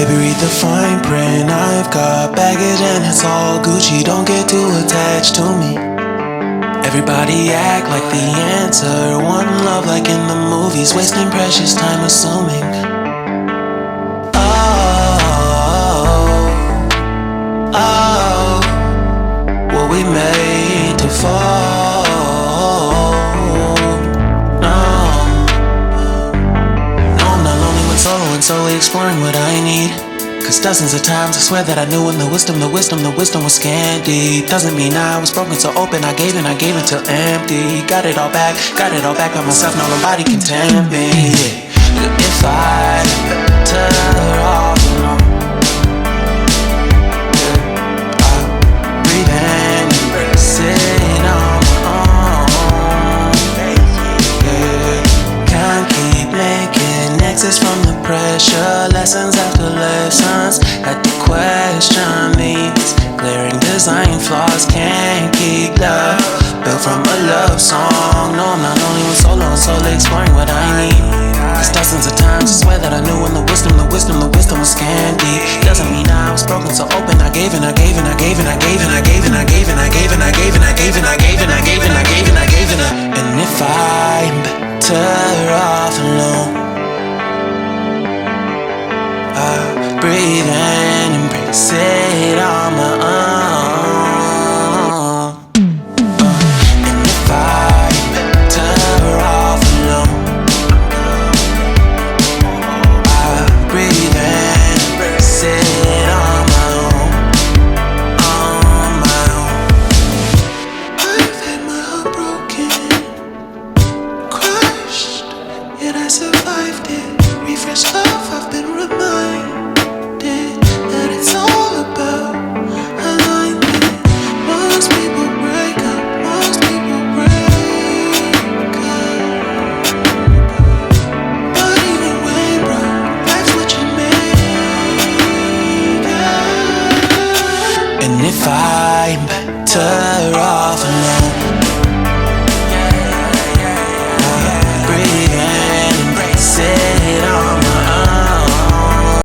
Baby, read the fine print. I've got baggage and it's all Gucci. Don't get too attached to me. Everybody act like the answer. One love like in the movies. Wasting precious time assuming. Oh, were we made to fall? No, I'm not lonely when solo and solely exploring what I need. Cause dozens of times I swear that I knew when the wisdom was scanty. Doesn't mean I was broken so open, I gave till empty. Got it all back by myself, now nobody can tempt me. If I better off alone, breathe in, embrace it on my own. Can't keep making exits from the pressure. Lessons after lessons, had to question these glaring design flaws. Can't keep love built from a love song. No, I'm not only with solo and solely exploring what I need. Cause dozens of times I swear that I knew when the wisdom was scanty. Doesn't mean I was broken so open, I gave and I gave and I gave and I gave and I gave and I gave and I gave and I gave and I gave and I gave and I gave and I gave and I gave and I. And if I'm better off alone, breathe in, embrace it on my own. And if I'm better off alone, breathe in, embrace it on my own, on my own. I've had my heart broken, crushed, yet I survived it. Refresh love, I've been reminded that it's all about alignment. Most people break up, most people break up. But even when broke, life's what you make it. And if I'm better off